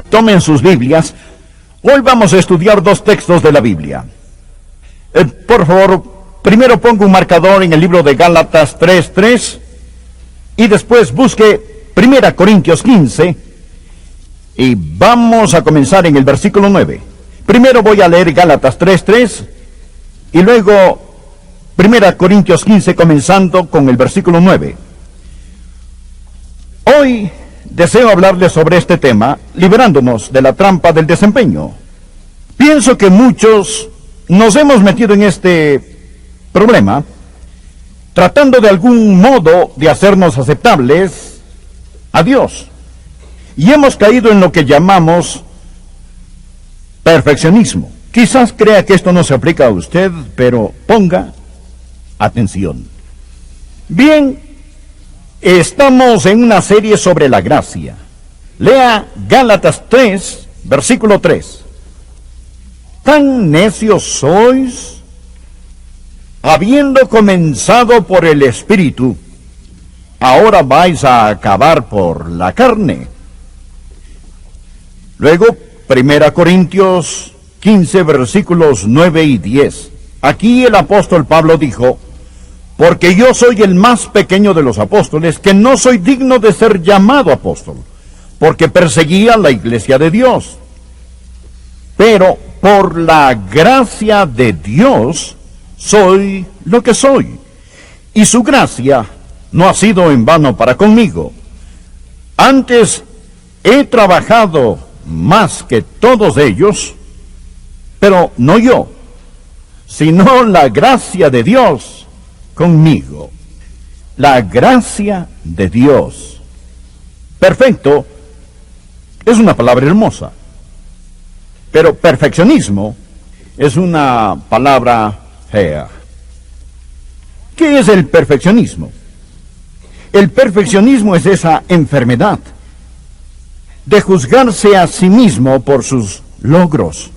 Tomen sus Biblias. Hoy vamos a estudiar dos textos de la Biblia. Por favor, primero ponga un marcador en el libro de Gálatas 3:3 y después busque 1 Corintios 15 y vamos a comenzar en el versículo 9. Primero voy a leer Gálatas 3:3 y luego 1 Corintios 15 comenzando con el versículo 9. Hoy deseo hablarles sobre este tema, liberándonos de la trampa del desempeño. Pienso que muchos nos hemos metido en este problema, tratando de algún modo de hacernos aceptables a Dios. Y hemos caído en lo que llamamos perfeccionismo. Quizás crea que esto no se aplica a usted, pero ponga atención. Bien, estamos en una serie sobre la gracia. Lea Gálatas 3, versículo 3. ¿Tan necios sois? Habiendo comenzado por el Espíritu, ahora vais a acabar por la carne. Luego, 1 Corintios 15, versículos 9 y 10. Aquí el apóstol Pablo dijo: porque yo soy el más pequeño de los apóstoles, que no soy digno de ser llamado apóstol, porque perseguía la iglesia de Dios. Pero por la gracia de Dios soy lo que soy, y su gracia no ha sido en vano para conmigo. Antes he trabajado más que todos ellos, pero no yo, sino la gracia de Dios conmigo. La gracia de Dios. Perfecto es una palabra hermosa, pero perfeccionismo es una palabra fea. ¿Qué es el perfeccionismo? El perfeccionismo es esa enfermedad de juzgarse a sí mismo por sus logros.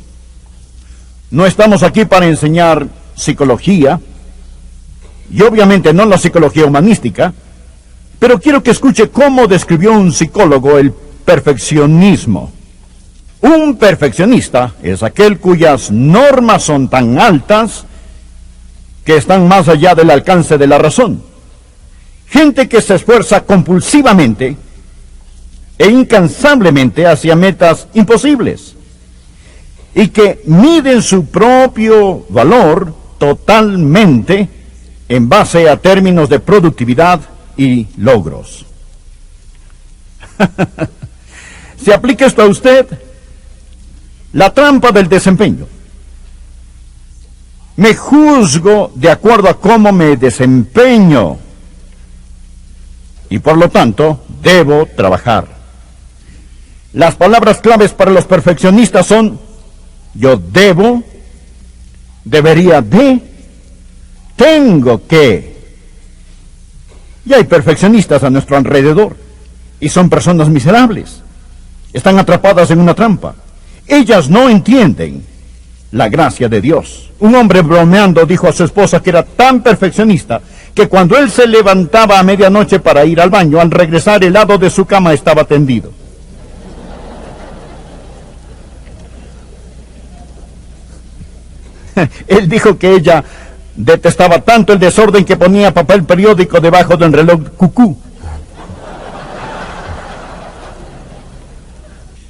No estamos aquí para enseñar psicología, y obviamente no la psicología humanística, pero quiero que escuche cómo describió un psicólogo el perfeccionismo. Un perfeccionista es aquel cuyas normas son tan altas que están más allá del alcance de la razón. Gente que se esfuerza compulsivamente e incansablemente hacia metas imposibles y que miden su propio valor totalmente en base a términos de productividad y logros. ¿Se aplica esto a usted? La trampa del desempeño. Me juzgo de acuerdo a cómo me desempeño y por lo tanto debo trabajar. Las palabras claves para los perfeccionistas son: yo debo, debería de, tengo que. Y hay perfeccionistas a nuestro alrededor y son personas miserables. Están atrapadas en una trampa. Ellas no entienden la gracia de Dios. Un hombre bromeando dijo a su esposa que era tan perfeccionista que cuando él se levantaba a medianoche para ir al baño, al regresar el lado de su cama estaba tendido. Él dijo que ella detestaba tanto el desorden que ponía papel periódico debajo del reloj cucú.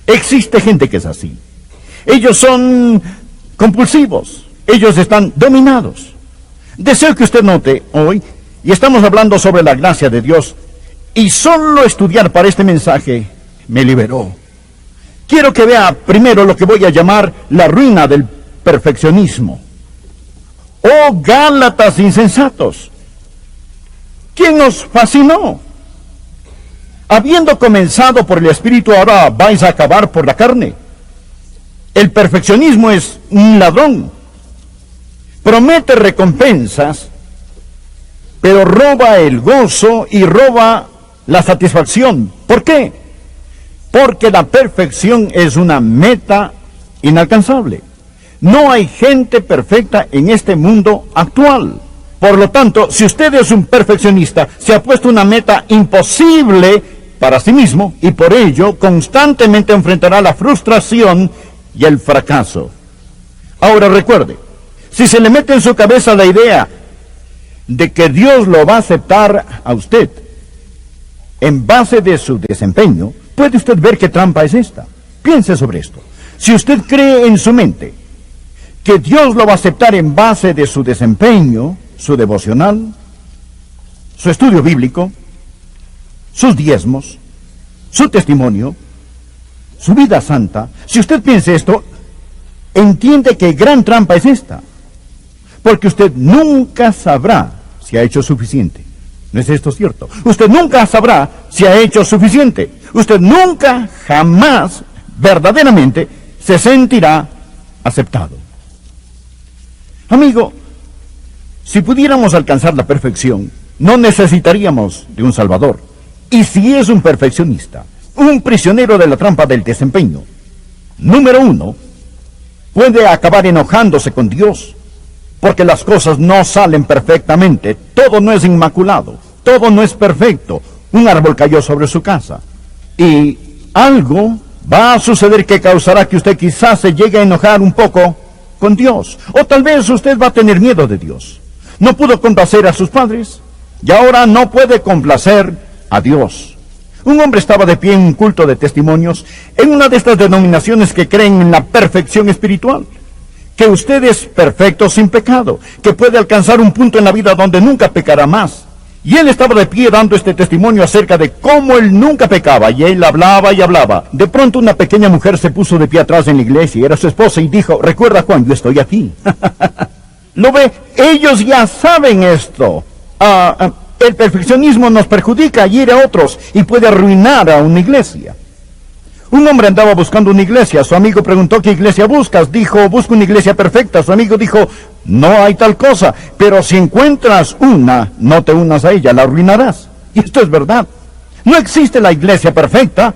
Existe gente que es así. Ellos son compulsivos. Ellos están dominados. Deseo que usted note hoy, y estamos hablando sobre la gracia de Dios, y solo estudiar para este mensaje me liberó. Quiero que vea primero lo que voy a llamar la ruina del perfeccionismo. ¡Oh, Gálatas insensatos! ¿Quién os fascinó? Habiendo comenzado por el Espíritu, ahora vais a acabar por la carne. El perfeccionismo es un ladrón. Promete recompensas, pero roba el gozo y roba la satisfacción. ¿Por qué? Porque la perfección es una meta inalcanzable. No hay gente perfecta en este mundo actual. Por lo tanto, si usted es un perfeccionista, se ha puesto una meta imposible para sí mismo y por ello constantemente enfrentará la frustración y el fracaso. Ahora recuerde, si se le mete en su cabeza la idea de que Dios lo va a aceptar a usted en base de su desempeño, puede usted ver qué trampa es esta. Piense sobre esto. Si usted cree en su mente que Dios lo va a aceptar en base de su desempeño, su devocional, su estudio bíblico, sus diezmos, su testimonio, su vida santa, si usted piensa esto, entiende que gran trampa es esta, porque usted nunca sabrá si ha hecho suficiente. ¿No es esto cierto? Usted nunca sabrá si ha hecho suficiente. Usted nunca, jamás, verdaderamente, se sentirá aceptado. Amigo, si pudiéramos alcanzar la perfección, no necesitaríamos de un Salvador. Y si es un perfeccionista, un prisionero de la trampa del desempeño, número uno, puede acabar enojándose con Dios, porque las cosas no salen perfectamente, todo no es inmaculado, todo no es perfecto. Un árbol cayó sobre su casa, y algo va a suceder que causará que usted quizás se llegue a enojar un poco con Dios, o tal vez usted va a tener miedo de Dios. No pudo complacer a sus padres, y ahora no puede complacer a Dios. Un hombre estaba de pie en un culto de testimonios en una de estas denominaciones que creen en la perfección espiritual, que usted es perfecto sin pecado, que puede alcanzar un punto en la vida donde nunca pecará más. Y él estaba de pie dando este testimonio acerca de cómo él nunca pecaba, y él hablaba y hablaba. De pronto una pequeña mujer se puso de pie atrás en la iglesia, y era su esposa, y dijo: recuerda, Juan, yo estoy aquí. ¿Lo ve? Ellos ya saben esto. El perfeccionismo nos perjudica y hiere a otros, y puede arruinar a una iglesia. Un hombre andaba buscando una iglesia. Su amigo preguntó: ¿qué iglesia buscas? Dijo: busco una iglesia perfecta. Su amigo dijo: no hay tal cosa, pero si encuentras una, no te unas a ella, la arruinarás. Y esto es verdad. No existe la iglesia perfecta.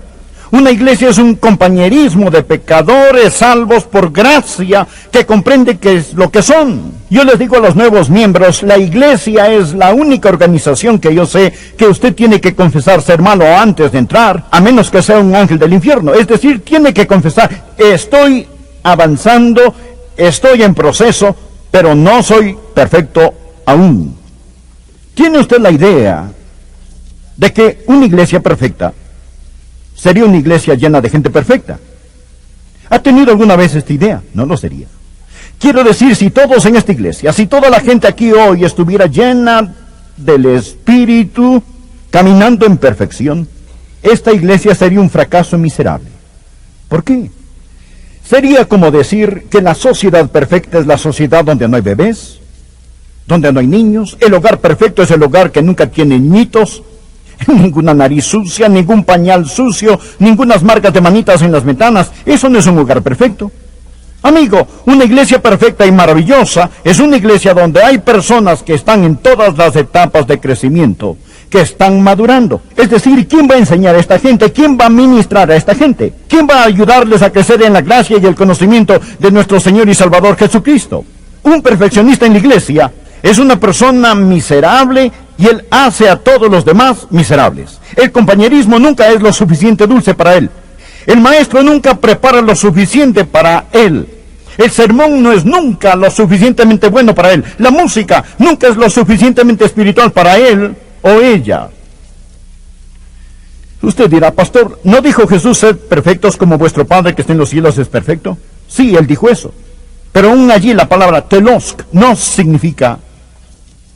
Una iglesia es un compañerismo de pecadores salvos por gracia que comprende qué es lo que son. Yo les digo a los nuevos miembros, la iglesia es la única organización que yo sé que usted tiene que confesar ser malo antes de entrar, a menos que sea un ángel del infierno. Es decir, tiene que confesar: estoy avanzando, estoy en proceso, pero no soy perfecto aún. ¿Tiene usted la idea de que una iglesia perfecta sería una iglesia llena de gente perfecta? ¿Ha tenido alguna vez esta idea? No lo sería. Quiero decir, si todos en esta iglesia, si toda la gente aquí hoy estuviera llena del Espíritu, caminando en perfección, esta iglesia sería un fracaso miserable. ¿Por qué? Sería como decir que la sociedad perfecta es la sociedad donde no hay bebés, donde no hay niños. El hogar perfecto es el hogar que nunca tiene ñitos, ninguna nariz sucia, ningún pañal sucio, ningunas marcas de manitas en las ventanas. Eso no es un hogar perfecto. Amigo, una iglesia perfecta y maravillosa es una iglesia donde hay personas que están en todas las etapas de crecimiento, que están madurando. Es decir, ¿quién va a enseñar a esta gente? ¿Quién va a ministrar a esta gente? ¿Quién va a ayudarles a crecer en la gracia y el conocimiento de nuestro Señor y Salvador Jesucristo? Un perfeccionista en la iglesia es una persona miserable, y él hace a todos los demás miserables. El compañerismo nunca es lo suficiente dulce para él. El maestro nunca prepara lo suficiente para él. El sermón no es nunca lo suficientemente bueno para él. La música nunca es lo suficientemente espiritual para él o ella. Usted dirá: pastor, ¿no dijo Jesús: sed perfectos como vuestro Padre que está en los cielos es perfecto? Sí, él dijo eso. Pero aún allí la palabra telos no significa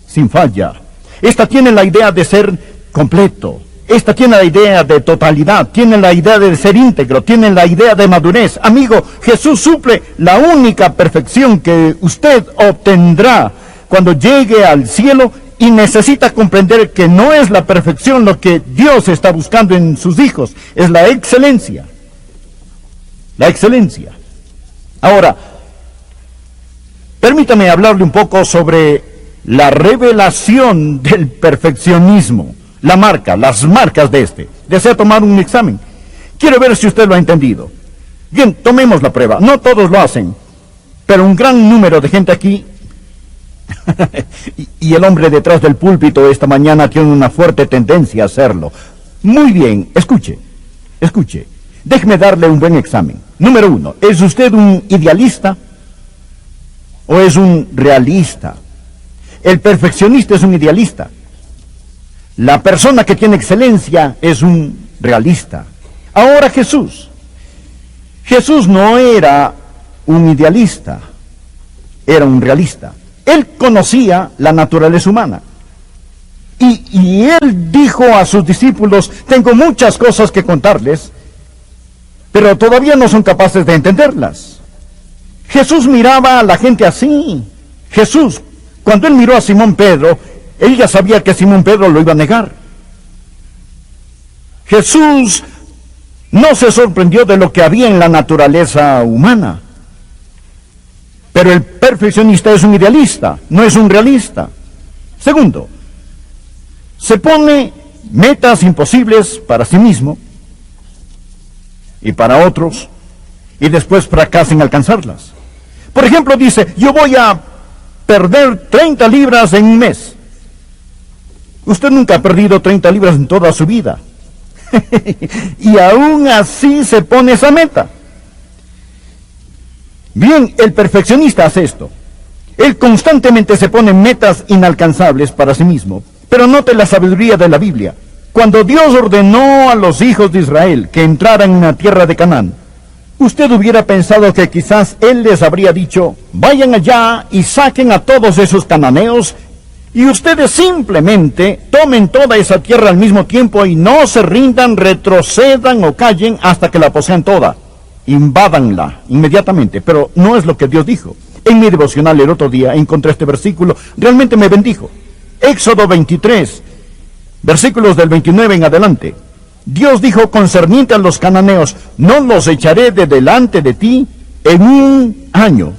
sin falla. Esta tiene la idea de ser completo. Esta tiene la idea de totalidad. Tiene la idea de ser íntegro. Tiene la idea de madurez. Amigo, Jesús suple la única perfección que usted obtendrá cuando llegue al cielo, y necesita comprender que no es la perfección lo que Dios está buscando en sus hijos. Es la excelencia. La excelencia. Ahora, permítame hablarle un poco sobre la revelación del perfeccionismo, la marca, las marcas de este. Desea tomar un examen. Quiero ver si usted lo ha entendido. Bien, tomemos la prueba. No todos lo hacen, pero un gran número de gente aquí, y el hombre detrás del púlpito esta mañana tiene una fuerte tendencia a hacerlo. Muy bien, escuche. Déjeme darle un buen examen. Número 1, ¿es usted un idealista o es un realista? El perfeccionista es un idealista. La persona que tiene excelencia es un realista. Ahora Jesús no era un idealista, era un realista. Él conocía la naturaleza humana. Y él dijo a sus discípulos, tengo muchas cosas que contarles, pero todavía no son capaces de entenderlas. Jesús miraba a la gente así. Jesús, cuando él miró a Simón Pedro, él ya sabía que Simón Pedro lo iba a negar. Jesús no se sorprendió de lo que había en la naturaleza humana. Pero el perfeccionista es un idealista, no es un realista. Segundo, se pone metas imposibles para sí mismo y para otros, y después fracasa en alcanzarlas. Por ejemplo, dice, yo voy a perder 30 libras en un mes. Usted nunca ha perdido 30 libras en toda su vida. Y aún así se pone esa meta. Bien, el perfeccionista hace esto. Él constantemente se pone metas inalcanzables para sí mismo. Pero note la sabiduría de la Biblia. Cuando Dios ordenó a los hijos de Israel que entraran en la tierra de Canaán, usted hubiera pensado que quizás Él les habría dicho, vayan allá y saquen a todos esos cananeos, y ustedes simplemente tomen toda esa tierra al mismo tiempo y no se rindan, retrocedan o callen hasta que la posean toda. Invádanla inmediatamente, pero no es lo que Dios dijo. En mi devocional el otro día encontré este versículo, realmente me bendijo. Éxodo 23, versículos del 29 en adelante. Dios dijo concerniente a los cananeos, no los echaré de delante de ti en un año,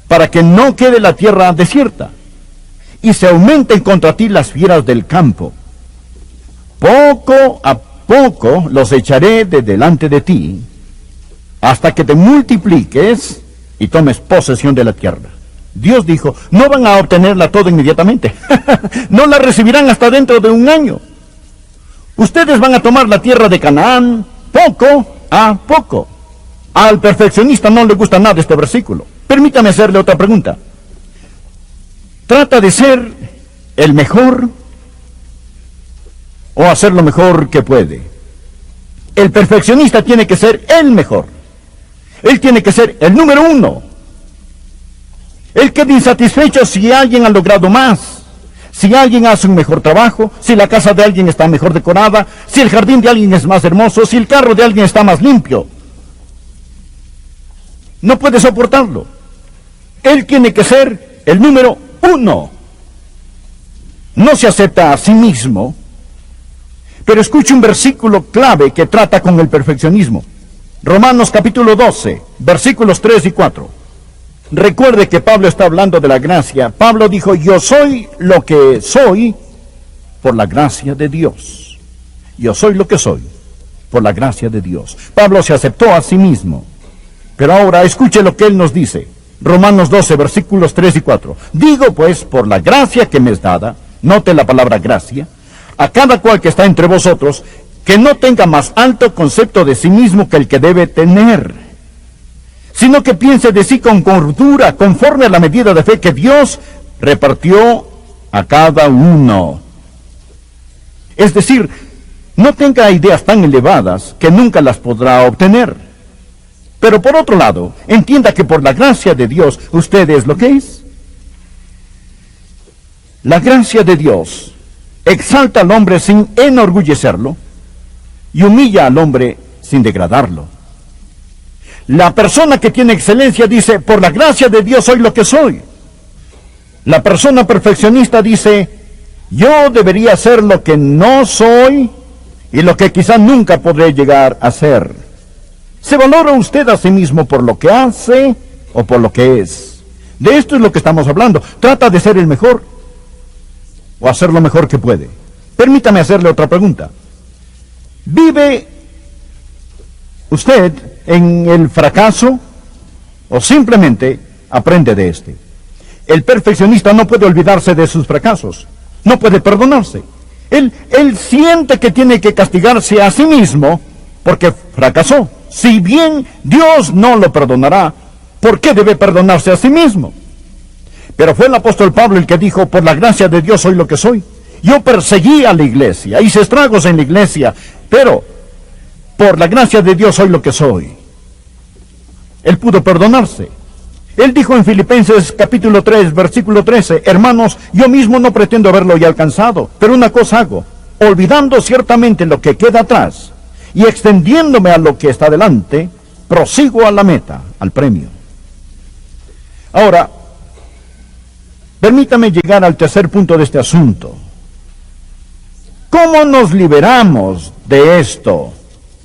para que no quede la tierra desierta, y se aumenten contra ti las fieras del campo. Poco a poco los echaré de delante de ti, hasta que te multipliques y tomes posesión de la tierra. Dios dijo, no van a obtenerla toda inmediatamente. No la recibirán hasta dentro de un año. Ustedes van a tomar la tierra de Canaán poco a poco. Al perfeccionista no le gusta nada este versículo. Permítame hacerle otra pregunta. ¿Trata de ser el mejor o hacer lo mejor que puede? El perfeccionista tiene que ser el mejor. Él tiene que ser el número 1. Él queda insatisfecho si alguien ha logrado más, si alguien hace un mejor trabajo, si la casa de alguien está mejor decorada, si el jardín de alguien es más hermoso, si el carro de alguien está más limpio. No puede soportarlo. Él tiene que ser el número 1. No se acepta a sí mismo. Pero escuche un versículo clave que trata con el perfeccionismo. Romanos capítulo 12, versículos 3 y 4. Recuerde que Pablo está hablando de la gracia. Pablo dijo, yo soy lo que soy por la gracia de Dios. Yo soy lo que soy por la gracia de Dios. Pablo se aceptó a sí mismo. Pero ahora escuche lo que él nos dice. Romanos 12, versículos 3 y 4. Digo pues, por la gracia que me es dada, note la palabra gracia, a cada cual que está entre vosotros, que no tenga más alto concepto de sí mismo que el que debe tener, sino que piense de sí con cordura, conforme a la medida de fe que Dios repartió a cada uno. Es decir, no tenga ideas tan elevadas que nunca las podrá obtener. Pero por otro lado, entienda que por la gracia de Dios, usted es lo que es. La gracia de Dios exalta al hombre sin enorgullecerlo y humilla al hombre sin degradarlo. La persona que tiene excelencia dice, por la gracia de Dios soy lo que soy. La persona perfeccionista dice, yo debería ser lo que no soy y lo que quizá nunca podré llegar a ser. ¿Se valora usted a sí mismo por lo que hace o por lo que es? De esto es lo que estamos hablando. Trata de ser el mejor o hacer lo mejor que puede. Permítame hacerle otra pregunta. ¿Vive usted en el fracaso o simplemente aprende de este? El perfeccionista no puede olvidarse de sus fracasos, no puede perdonarse. Él siente que tiene que castigarse a sí mismo porque fracasó. Si bien Dios no lo perdonará, ¿por qué debe perdonarse a sí mismo? Pero fue el apóstol Pablo el que dijo, por la gracia de Dios soy lo que soy. Yo perseguí a la iglesia, hice estragos en la iglesia, pero por la gracia de Dios soy lo que soy. Él pudo perdonarse. Él dijo en Filipenses capítulo 3, versículo 13, hermanos, yo mismo no pretendo haberlo ya alcanzado, pero una cosa hago, olvidando ciertamente lo que queda atrás y extendiéndome a lo que está delante, prosigo a la meta, al premio. Ahora, permítame llegar al tercer punto de este asunto. ¿Cómo nos liberamos de esto?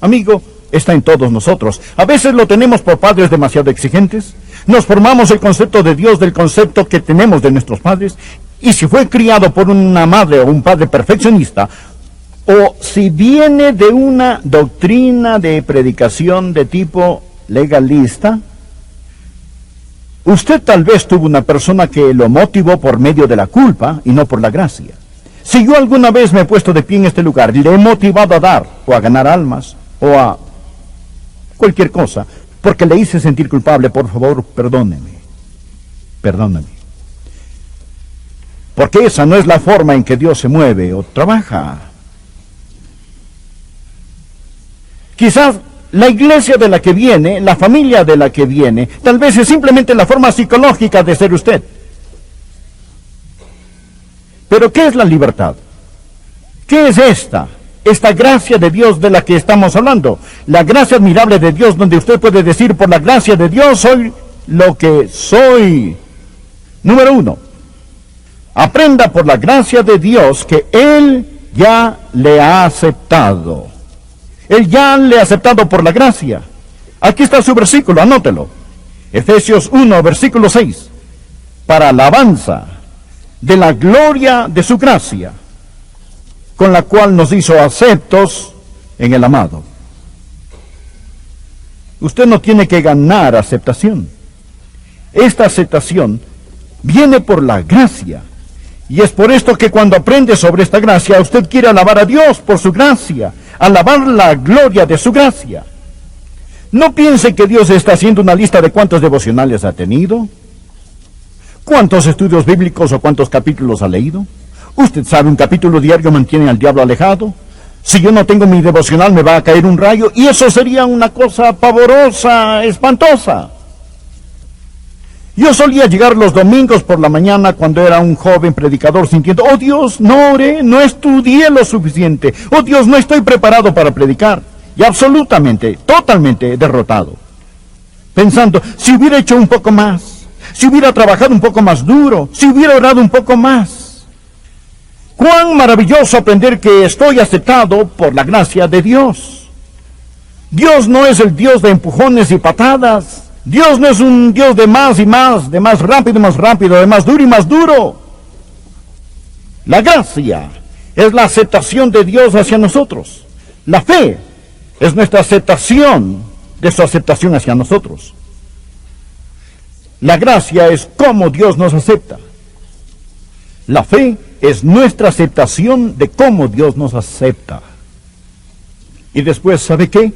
Amigo, está en todos nosotros. A veces lo tenemos por padres demasiado exigentes. Nos formamos el concepto de Dios del concepto que tenemos de nuestros padres. Y si fue criado por una madre o un padre perfeccionista, o si viene de una doctrina de predicación de tipo legalista, usted tal vez tuvo una persona que lo motivó por medio de la culpa y no por la gracia. Si yo alguna vez me he puesto de pie en este lugar, le he motivado a dar, o a ganar almas, o a cualquier cosa, porque le hice sentir culpable, por favor, perdóneme. Perdóname. Porque esa no es la forma en que Dios se mueve o trabaja. Quizás la iglesia de la que viene, la familia de la que viene, tal vez es simplemente la forma psicológica de ser usted. Pero ¿qué es la libertad? ¿Qué es esta gracia de Dios de la que estamos hablando? La gracia admirable de Dios, donde usted puede decir, por la gracia de Dios soy lo que soy. Número 1. Aprenda por la gracia de Dios que Él ya le ha aceptado. Él ya le ha aceptado por la gracia. Aquí está su versículo, anótelo. Efesios 1, versículo 6. Para alabanza de la gloria de su gracia, con la cual nos hizo aceptos en el amado. Usted no tiene que ganar aceptación. Esta aceptación viene por la gracia. Y es por esto que cuando aprende sobre esta gracia, usted quiere alabar a Dios por su gracia, alabar la gloria de su gracia. No piense que Dios está haciendo una lista de cuántos devocionales ha tenido, cuántos estudios bíblicos o cuántos capítulos ha leído. Usted sabe, un capítulo diario mantiene al diablo alejado. Si yo no tengo mi devocional, me va a caer un rayo, y eso sería una cosa pavorosa, espantosa. Yo solía llegar los domingos por la mañana cuando era un joven predicador sintiendo, oh Dios, no oré, no estudié lo suficiente, oh Dios, no estoy preparado para predicar. Y absolutamente, totalmente derrotado. Pensando, si hubiera hecho un poco más, si hubiera trabajado un poco más duro, si hubiera orado un poco más. Cuán maravilloso aprender que estoy aceptado por la gracia de Dios. Dios no es el Dios de empujones y patadas. Dios no es un Dios de más y más, de más rápido, de más duro y más duro. La gracia es la aceptación de Dios hacia nosotros. La fe es nuestra aceptación de su aceptación hacia nosotros. La gracia es cómo Dios nos acepta. La fe es nuestra aceptación de cómo Dios nos acepta. Y después, ¿sabe qué?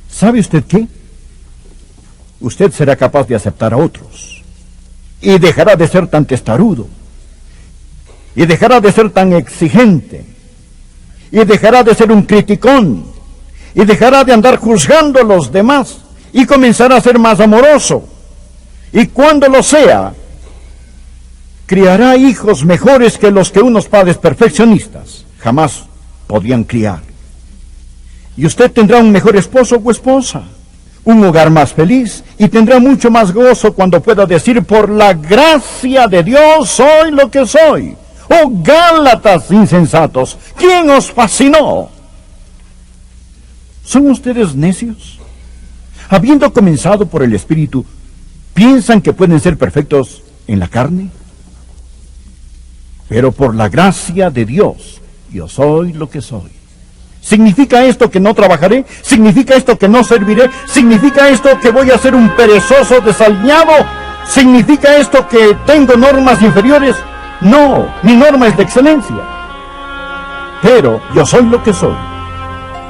¿Sabe usted qué? Usted será capaz de aceptar a otros. Y dejará de ser tan testarudo. Y dejará de ser tan exigente. Y dejará de ser un criticón. Y dejará de andar juzgando a los demás. Y comenzará a ser más amoroso. Y cuando lo sea, criará hijos mejores que los que unos padres perfeccionistas jamás podían criar. Y usted tendrá un mejor esposo o esposa, un hogar más feliz, y tendrá mucho más gozo cuando pueda decir, por la gracia de Dios soy lo que soy. ¡Oh, Gálatas insensatos! ¿Quién os fascinó? ¿Son ustedes necios? Habiendo comenzado por el Espíritu, ¿piensan que pueden ser perfectos en la carne? Pero por la gracia de Dios, yo soy lo que soy. ¿Significa esto que no trabajaré? ¿Significa esto que no serviré? ¿Significa esto que voy a ser un perezoso desaliñado? ¿Significa esto que tengo normas inferiores? No, mi norma es de excelencia. Pero yo soy lo que soy,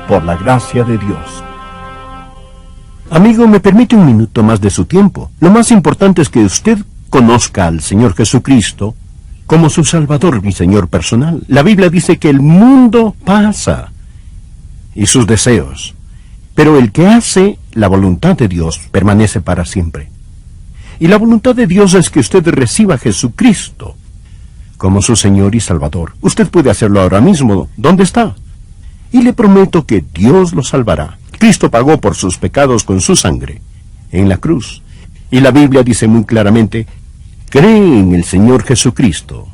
por la gracia de Dios. Amigo, me permite un minuto más de su tiempo. Lo más importante es que usted conozca al Señor Jesucristo como su Salvador y Señor personal. La Biblia dice que el mundo pasa y sus deseos, pero el que hace la voluntad de Dios permanece para siempre. Y la voluntad de Dios es que usted reciba a Jesucristo como su Señor y Salvador. Usted puede hacerlo ahora mismo, ¿dónde está? Y le prometo que Dios lo salvará. Cristo pagó por sus pecados con su sangre en la cruz. Y la Biblia dice muy claramente, cree en el Señor Jesucristo